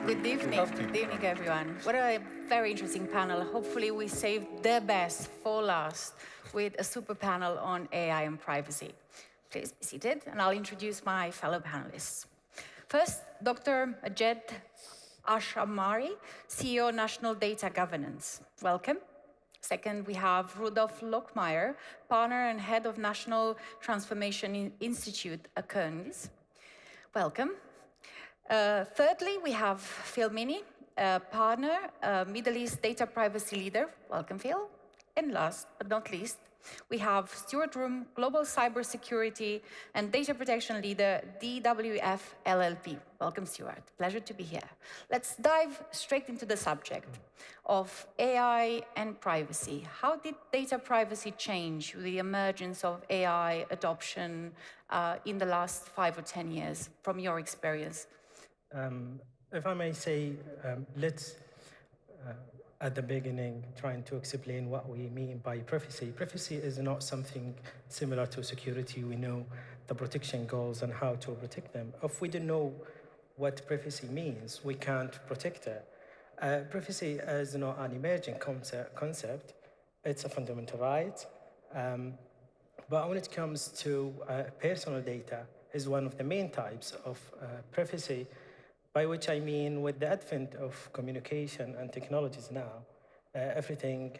Good evening. Good evening, everyone. What a very interesting panel. Hopefully, we saved the best for last with a super panel on AI and privacy. Please be seated, and I'll introduce my fellow panelists. First, Dr. Ajed Ashamari, CEO, National Data Governance. Welcome. Second, we have Rudolf Lockmeyer, partner and head of National Transformation Institute at Kearns. Welcome. Thirdly, we have Phil Minnie, partner, Middle East data privacy leader. Welcome, Phil. And last but not least, we have Stuart Room, global cybersecurity and data protection leader, DWF LLP. Welcome, Stuart. Pleasure to be here. Let's dive straight into the subject of AI and privacy. How did data privacy change with the emergence of AI adoption in the last 5 or 10 years, from your experience? If I may say, let's, at the beginning, trying to explain what we mean by privacy. Privacy is not something similar to security. We know the protection goals and how to protect them. If we don't know what privacy means, we can't protect it. Privacy is not an emerging concept. It's a fundamental right. But when it comes to personal data, is one of the main types of privacy, by which I mean with the advent of communication and technologies now, everything,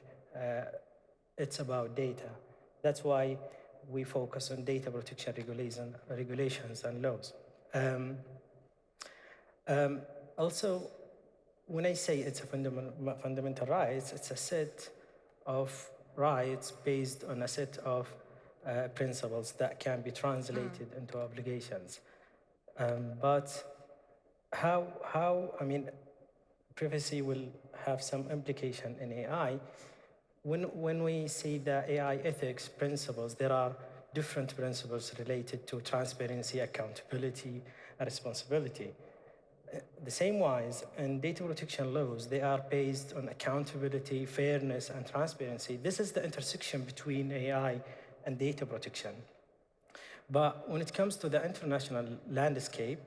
it's about data. That's why we focus on data protection regulations and laws. Also, when I say it's a fundamental rights, it's a set of rights based on a set of principles that can be translated into obligations. But I mean, privacy will have some implication in AI. When we see the AI ethics principles, there are different principles related to transparency, accountability, and responsibility. The same wise, in data protection laws, they are based on accountability, fairness, and transparency. This is the intersection between AI and data protection. But when it comes to the international landscape,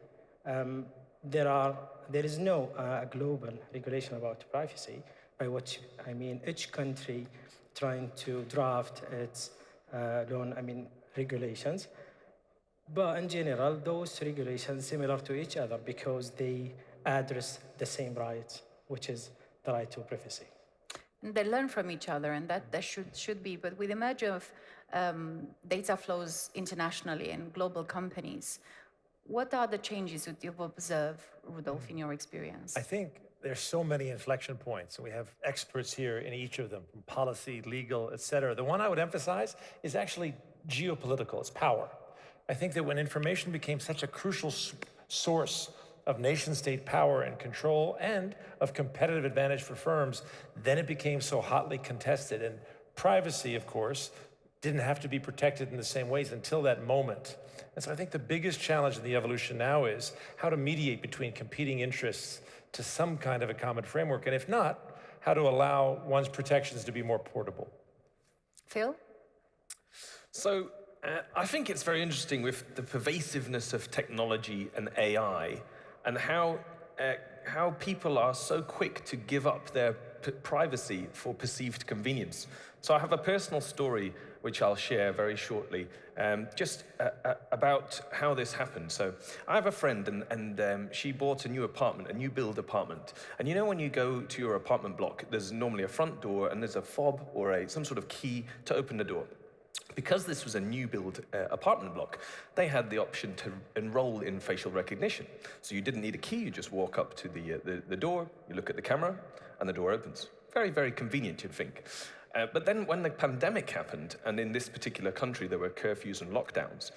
there is no global regulation about privacy, by which I mean each country trying to draft its regulations. But in general, those regulations similar to each other because they address the same rights, which is the right to privacy. They learn from each other, and that should be. But with the merge of data flows internationally and global companies, what are the changes that you've observed, Rudolf, in your experience? I think there's so many inflection points, and we have experts here in each of them, from policy, legal, et cetera. The one I would emphasize is actually geopolitical, it's power. I think that when information became such a crucial source of nation-state power and control and of competitive advantage for firms, then it became so hotly contested. And privacy, of course, didn't have to be protected in the same ways until that moment. And so I think the biggest challenge in the evolution now is how to mediate between competing interests to some kind of a common framework, and if not, how to allow one's protections to be more portable. Phil? So I think it's very interesting with the pervasiveness of technology and AI and how people are so quick to give up their privacy for perceived convenience. So I have a personal story which I'll share very shortly, just about how this happened. So I have a friend and she bought a new apartment, a new build apartment. And you know when you go to your apartment block, there's normally a front door and there's a fob or some sort of key to open the door. Because this was a new build apartment block, they had the option to enroll in facial recognition. So you didn't need a key, you just walk up to the door, you look at the camera, and the door opens. Very, very convenient, you'd think. But then when the pandemic happened, and in this particular country there were curfews and lockdowns,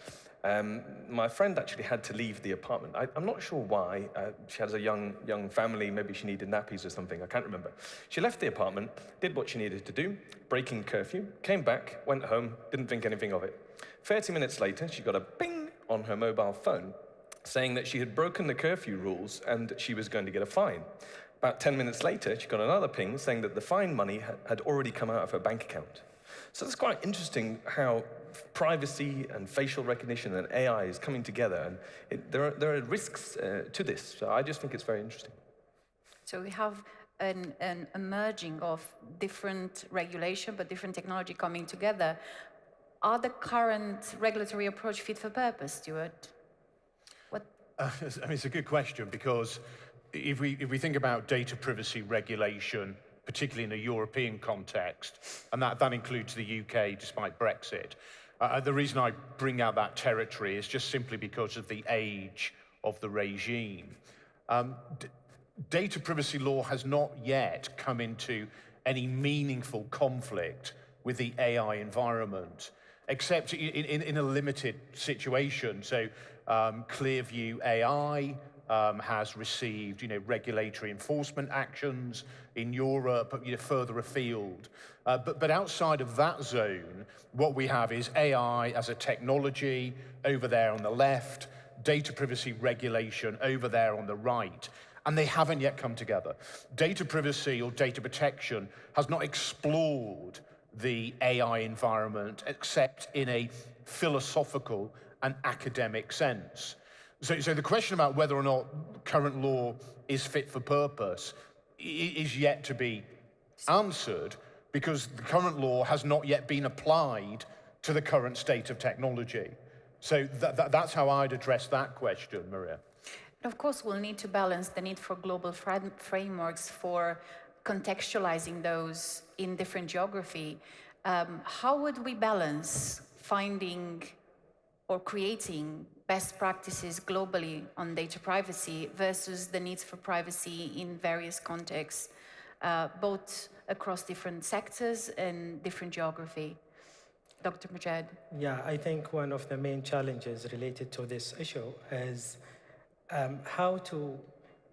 my friend actually had to leave the apartment. I'm not sure why. She has a young family, maybe she needed nappies or something, I can't remember. She left the apartment, did what she needed to do, breaking curfew, came back, went home, didn't think anything of it. 30 minutes later, she got a ping on her mobile phone saying that she had broken the curfew rules and she was going to get a fine. About 10 minutes later, she got another ping saying that the fine money had already come out of her bank account. So it's quite interesting how privacy and facial recognition and AI is coming together, and there are risks to this. So I just think it's very interesting. So we have an merging of different regulation, but different technology coming together. Are the current regulatory approach fit for purpose, Stuart? What? I mean, it's a good question, because if we think about data privacy regulation, particularly in a European context, and that includes the UK despite Brexit, the reason I bring out that territory is just simply because of the age of the regime. Data privacy law has not yet come into any meaningful conflict with the AI environment, except in a limited situation. So Clearview AI has received, regulatory enforcement actions in Europe, further afield. But outside of that zone, what we have is AI as a technology over there on the left, data privacy regulation over there on the right. And they haven't yet come together. Data privacy or data protection has not explored the AI environment except in a philosophical and academic sense. So the question about whether or not current law is fit for purpose is yet to be answered, because the current law has not yet been applied to the current state of technology. So that's how I'd address that question, Maria. Of course, we'll need to balance the need for global frameworks for contextualizing those in different geography. How would we balance finding or creating best practices globally on data privacy versus the needs for privacy in various contexts, both across different sectors and different geography? Dr. Majed. Yeah, I think one of the main challenges related to this issue is how to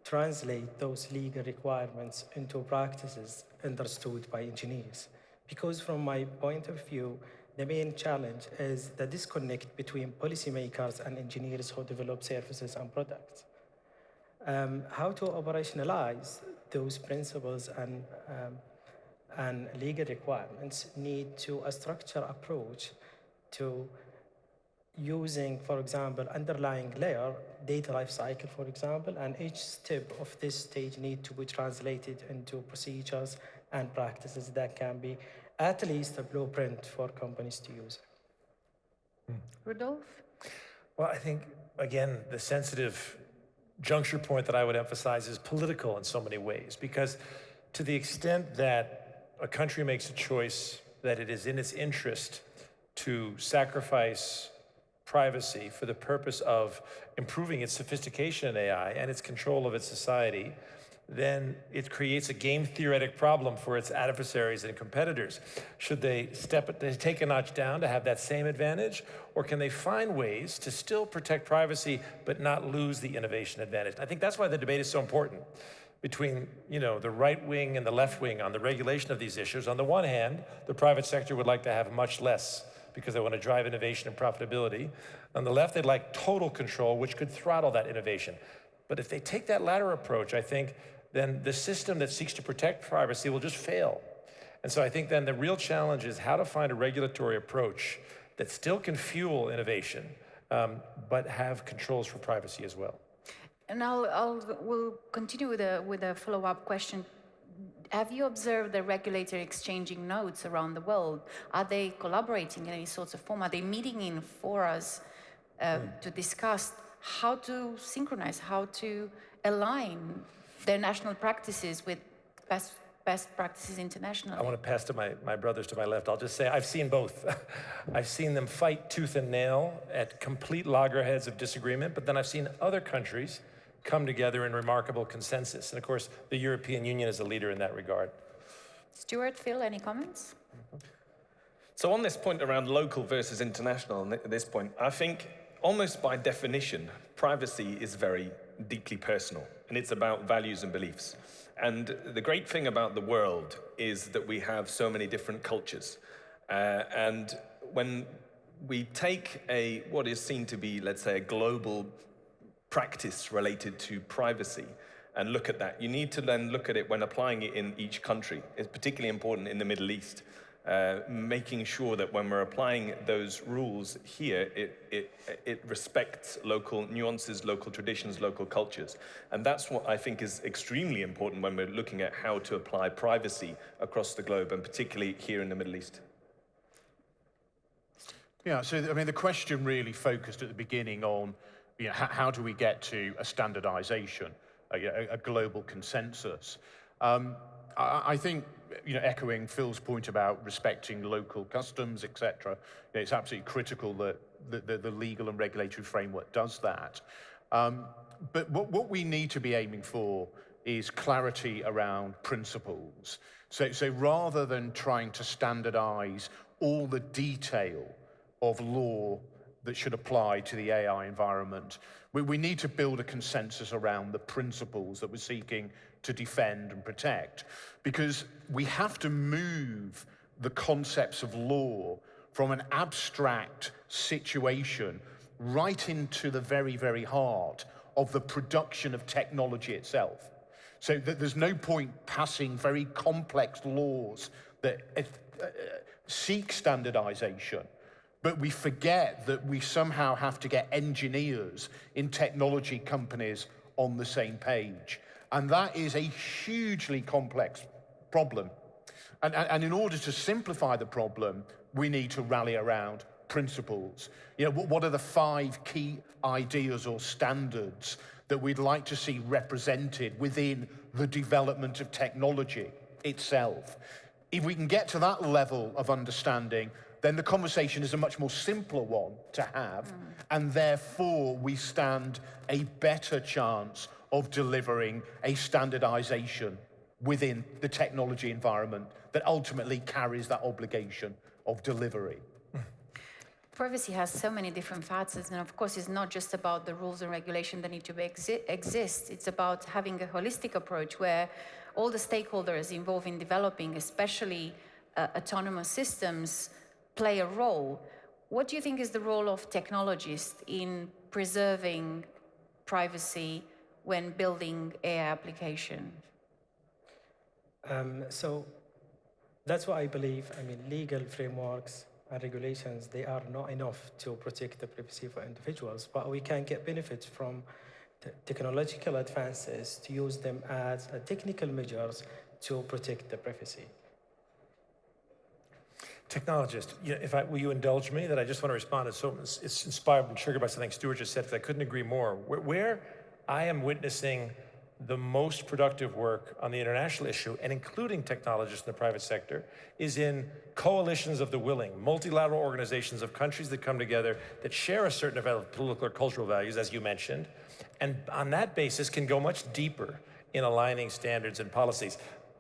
translate those legal requirements into practices understood by engineers. Because from my point of view, the main challenge is the disconnect between policymakers and engineers who develop services and products. How to operationalize those principles and legal requirements need to a structured approach to using, for example, underlying layer, data lifecycle, for example, and each step of this stage need to be translated into procedures and practices that can be at least a blueprint for companies to use. Rudolf? Well, I think, again, the sensitive juncture point that I would emphasize is political in so many ways, because to the extent that a country makes a choice that it is in its interest to sacrifice privacy for the purpose of improving its sophistication in AI and its control of its society, then it creates a game theoretic problem for its adversaries and competitors. Should they take a notch down to have that same advantage, or can they find ways to still protect privacy but not lose the innovation advantage? I think that's why the debate is so important between, the right wing and the left wing on the regulation of these issues. On the one hand, the private sector would like to have much less because they want to drive innovation and profitability. On the left, they'd like total control, which could throttle that innovation. But if they take that latter approach, I think then the system that seeks to protect privacy will just fail. And so I think then the real challenge is how to find a regulatory approach that still can fuel innovation, but have controls for privacy as well. And we'll continue with a follow-up question. Have you observed the regulator exchanging notes around the world? Are they collaborating in any sorts of form? Are they meeting in forums to discuss how to synchronize, how to align their national practices with best practices internationally? I want to pass to my brothers to my left. I'll just say I've seen both. I've seen them fight tooth and nail at complete loggerheads of disagreement, but then I've seen other countries come together in remarkable consensus. And of course, the European Union is a leader in that regard. Stuart, Phil, any comments? So on this point around local versus international, at this point, I think almost by definition, privacy is very deeply personal, and it's about values and beliefs. And the great thing about the world is that we have so many different cultures. And when we take what is seen to be, let's say, a global practice related to privacy and look at that, you need to then look at it when applying it in each country. It's particularly important in the Middle East. making sure that when we're applying those rules here, it respects local nuances, local traditions, local cultures. And that's what I think is extremely important when we're looking at how to apply privacy across the globe, and particularly here in the Middle East. Yeah, so I mean, the question really focused at the beginning on, how do we get to a standardization, a global consensus? I think, echoing Phil's point about respecting local customs, etc., it's absolutely critical that the legal and regulatory framework does that. But what we need to be aiming for is clarity around principles. So rather than trying to standardize all the detail of law that should apply to the AI environment, we need to build a consensus around the principles that we're seeking to defend and protect. Because we have to move the concepts of law from an abstract situation right into the very, very heart of the production of technology itself. So that there's no point passing very complex laws that seek standardization, but we forget that we somehow have to get engineers in technology companies on the same page. And that is a hugely complex problem. And in order to simplify the problem, we need to rally around principles. What are the 5 key ideas or standards that we'd like to see represented within the development of technology itself? If we can get to that level of understanding, then the conversation is a much more simpler one to have, and therefore we stand a better chance of delivering a standardization within the technology environment that ultimately carries that obligation of delivery. Privacy has so many different facets, and of course it's not just about the rules and regulation that need to exist. It's about having a holistic approach where all the stakeholders involved in developing, especially autonomous systems, play a role. What do you think is the role of technologists in preserving privacy when building AI application? So that's what I believe. I mean, legal frameworks and regulations, they are not enough to protect the privacy for individuals, but we can get benefits from technological advances to use them as technical measures to protect the privacy. Technologist, will you indulge me that I just want to respond? It's inspired and triggered by something Stuart just said, because I couldn't agree more. Where I am witnessing the most productive work on the international issue, and including technologists in the private sector, is in coalitions of the willing, multilateral organizations of countries that come together that share a certain amount of political or cultural values, as you mentioned, and on that basis can go much deeper in aligning standards and policies.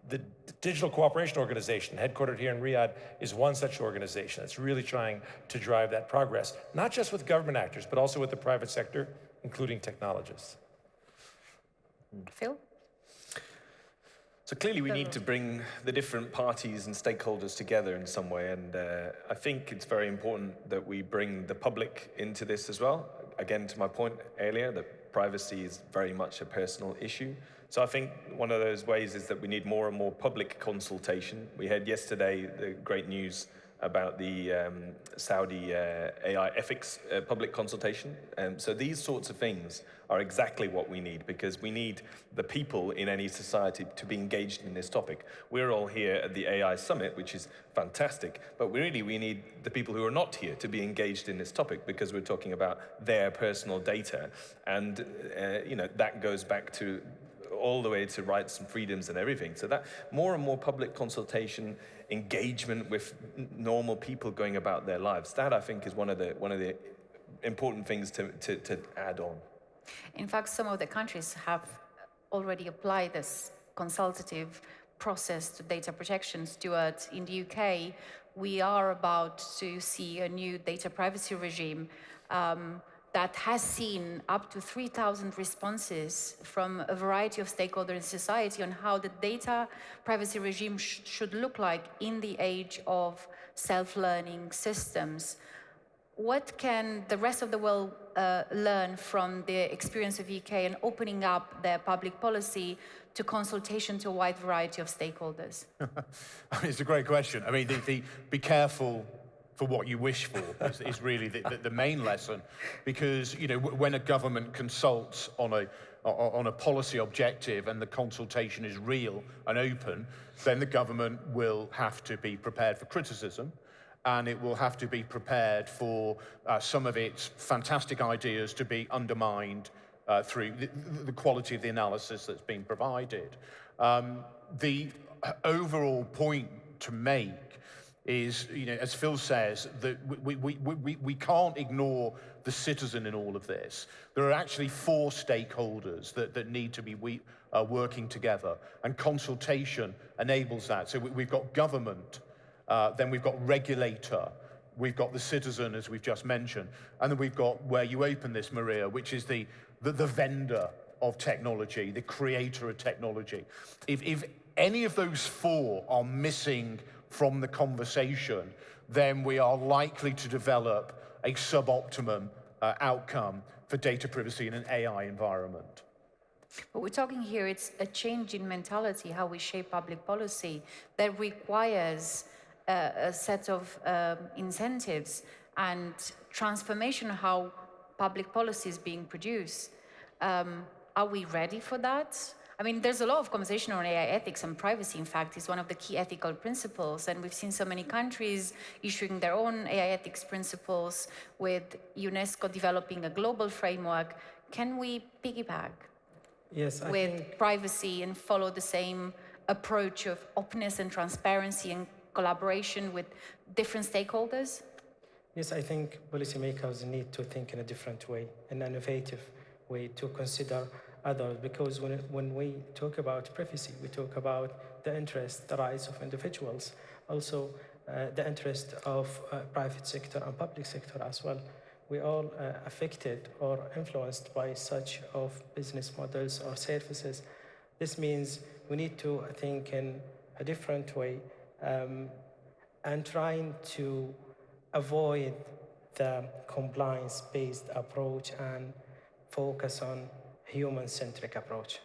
The Digital Cooperation Organization, headquartered here in Riyadh, is one such organization that's really trying to drive that progress, not just with government actors, but also with the private sector, including technologists. Phil? So clearly we need to bring the different parties and stakeholders together in some way, and I think it's very important that we bring the public into this as well. Again, to my point earlier, that privacy is very much a personal issue. So I think one of those ways is that we need more and more public consultation. We heard yesterday the great news about the Saudi AI ethics public consultation. So these sorts of things are exactly what we need, because we need the people in any society to be engaged in this topic. We're all here at the AI Summit, which is fantastic, but really we need the people who are not here to be engaged in this topic, because we're talking about their personal data. And that goes back to all the way to rights and freedoms and everything. So that more and more public consultation, engagement with normal people going about their lives, that I think is one of the important things to add on. In fact, some of the countries have already applied this consultative process to data protection. Stuart, in the UK, we are about to see a new data privacy regime that has seen up to 3,000 responses from a variety of stakeholders in society on how the data privacy regime should look like in the age of self-learning systems. what can the rest of the world learn from the experience of UK and opening up their public policy to consultation to a wide variety of stakeholders? It's a great question. I mean, be careful for what you wish for is really the main lesson, because when a government consults on a policy objective and the consultation is real and open, then the government will have to be prepared for criticism, and it will have to be prepared for some of its fantastic ideas to be undermined through the quality of the analysis that's been provided. The overall point to make is, as Phil says, that we can't ignore the citizen in all of this. There are actually 4 stakeholders that need to be working together, and consultation enables that. So we've got government, then we've got regulator, we've got the citizen, as we've just mentioned, and then we've got, where you open this, Maria, which is the vendor of technology, the creator of technology. If any of those 4 are missing from the conversation, then we are likely to develop a suboptimum outcome for data privacy in an AI environment. But we're talking here, it's a change in mentality, how we shape public policy, that requires a set of incentives and transformation of how public policy is being produced. Are we ready for that? I mean, there's a lot of conversation on AI ethics, and privacy, in fact, is one of the key ethical principles. And we've seen so many countries issuing their own AI ethics principles, with UNESCO developing a global framework. Can we piggyback with privacy and follow the same approach of openness and transparency and collaboration with different stakeholders? Yes, I think policymakers need to think in a different way, an innovative way to consider others, because when we talk about privacy, we talk about the interest, the rights of individuals, also the interest of private sector and public sector as well. We all affected or influenced by such of business models or services. This means we need to think in a different way and trying to avoid the compliance-based approach and focus on human-centric approach.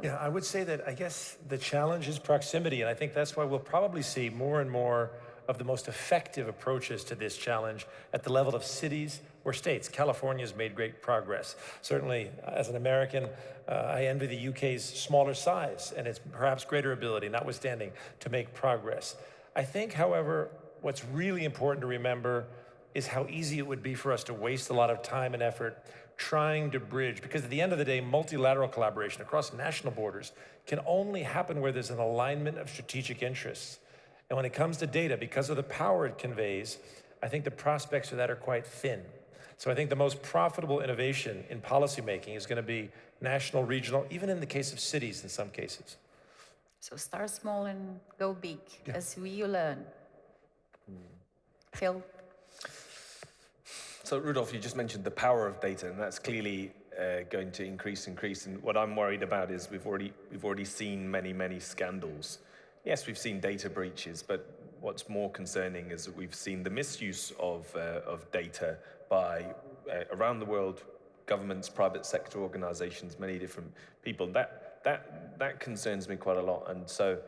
Yeah, I would say that I guess the challenge is proximity, and I think that's why we'll probably see more and more of the most effective approaches to this challenge at the level of cities or states. California's made great progress. Certainly, as an American, I envy the UK's smaller size and its perhaps greater ability, notwithstanding, to make progress. I think, however, what's really important to remember is how easy it would be for us to waste a lot of time and effort trying to bridge, because at the end of the day, multilateral collaboration across national borders can only happen where there's an alignment of strategic interests. And when it comes to data, because of the power it conveys, I think the prospects of that are quite thin. So I think the most profitable innovation in policymaking is going to be national, regional, even in the case of cities in some cases. So start small and go big, as you learn. Phil? So Rudolf, you just mentioned the power of data, and that's clearly going to increase. And what I'm worried about is we've already seen many scandals. Yes, we've seen data breaches, but what's more concerning is that we've seen the misuse of data by around the world, governments, private sector organizations, many different people. That concerns me quite a lot. And so,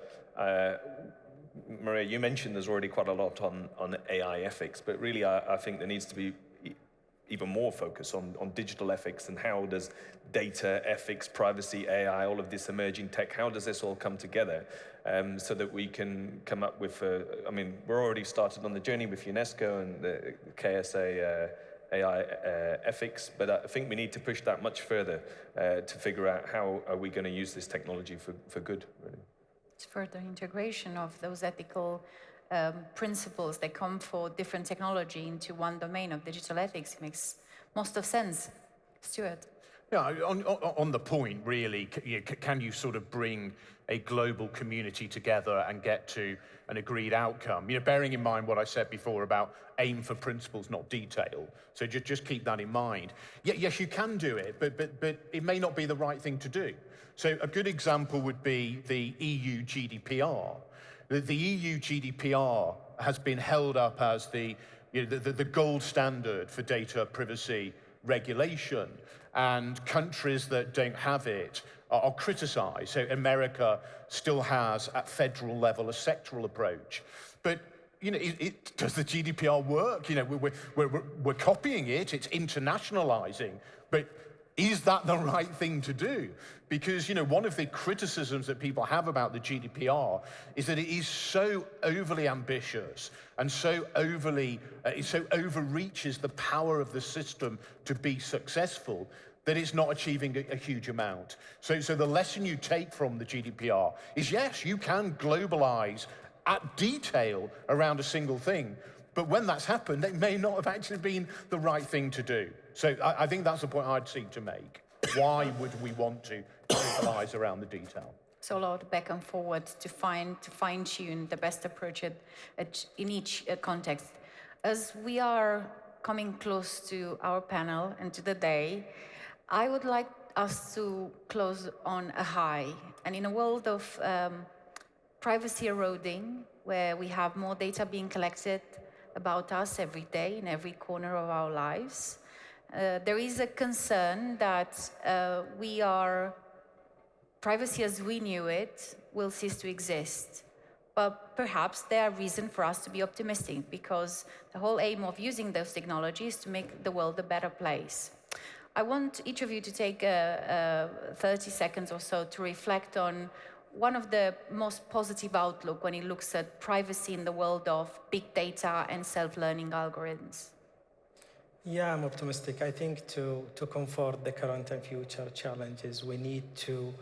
Maria, you mentioned there's already quite a lot on AI ethics, but really I think there needs to be even more focus on digital ethics and how does data, ethics, privacy, AI, all of this emerging tech, how does this all come together so that we can come up with, I mean, we're already started on the journey with UNESCO and the KSA AI ethics, but I think we need to push that much further to figure out how are we going to use this technology for good, really. It's further integration of those ethical principles that come for different technology into one domain of digital ethics. It makes most of sense. Stuart? Yeah, on the point, really, can you sort of bring a global community together and get to an agreed outcome? Bearing in mind what I said before about aim for principles, not detail. So just keep that in mind. Yes, you can do it, but it may not be the right thing to do. So a good example would be the EU GDPR. The EU GDPR has been held up as the gold standard for data privacy regulation, and countries that don't have it are criticized. So America still has, at federal level, a sectoral approach. But does the GDPR work? We're copying it, it's internationalizing, but is that the right thing to do? Because one of the criticisms that people have about the GDPR is that it is so overly ambitious and so overreaches the power of the system to be successful that it's not achieving a huge amount. So the lesson you take from the GDPR is, yes, you can globalize at detail around a single thing, but when that's happened, it may not have actually been the right thing to do. So I think that's the point I'd seek to make. Why would we want to globalize around the detail? So a lot back and forward to fine-tune the best approach in each context. As we are coming close to our panel and to the day, I would like us to close on a high. And in a world of privacy eroding, where we have more data being collected about us every day in every corner of our lives, there is a concern that privacy as we knew it will cease to exist. But perhaps there are reasons for us to be optimistic, because the whole aim of using those technologies is to make the world a better place. I want each of you to take 30 seconds or so to reflect on one of the most positive outlook when it looks at privacy in the world of big data and self-learning algorithms. Yeah, I'm optimistic. I think to comfort the current and future challenges, we need to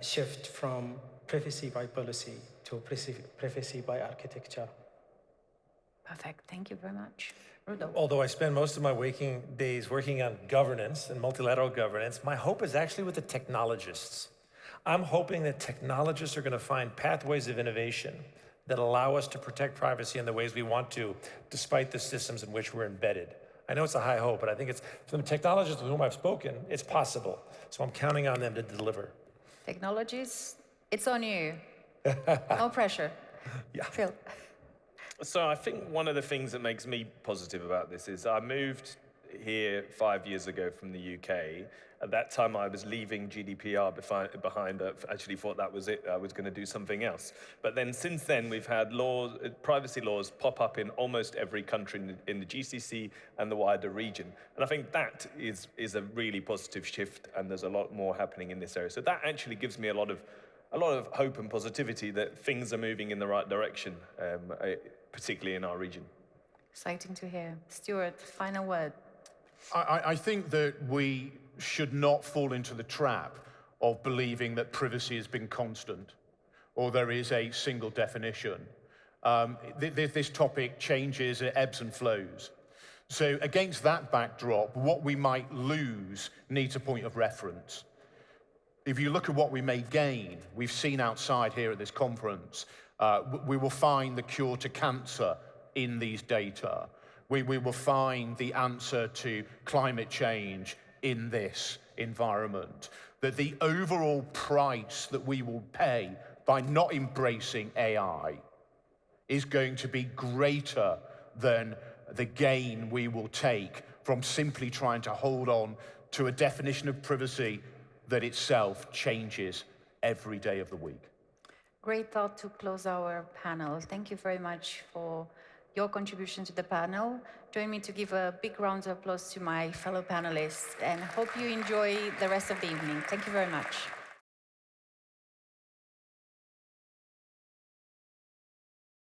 shift from privacy by policy to privacy by architecture. Perfect. Thank you very much. Rudo. Although I spend most of my waking days working on governance and multilateral governance, my hope is actually with the technologists. I'm hoping that technologists are going to find pathways of innovation that allow us to protect privacy in the ways we want to, despite the systems in which we're embedded. I know it's a high hope, but I think it's, from the technologists with whom I've spoken, it's possible. So I'm counting on them to deliver. Technologies, it's on you. No pressure. Yeah. Phil. So I think one of the things that makes me positive about this is I moved here 5 years ago from the UK. At that time, I was leaving GDPR behind. I actually thought that was it. I was going to do something else. But then since then, we've had laws, privacy laws pop up in almost every country in the GCC and the wider region. And I think that is a really positive shift, and there's a lot more happening in this area. So that actually gives me a lot of hope and positivity that things are moving in the right direction, particularly in our region. Exciting to hear. Stuart, final word. I think that we should not fall into the trap of believing that privacy has been constant or there is a single definition. This topic changes, it ebbs and flows. So against that backdrop, what we might lose needs a point of reference. If you look at what we may gain, we've seen outside here at this conference, we will find the cure to cancer in these data. We will find the answer to climate change in this environment. That the overall price that we will pay by not embracing AI is going to be greater than the gain we will take from simply trying to hold on to a definition of privacy that itself changes every day of the week. Great thought to close our panel. Thank you very much for your contribution to the panel. Join me to give a big round of applause to my fellow panelists, and hope you enjoy the rest of the evening. Thank you very much.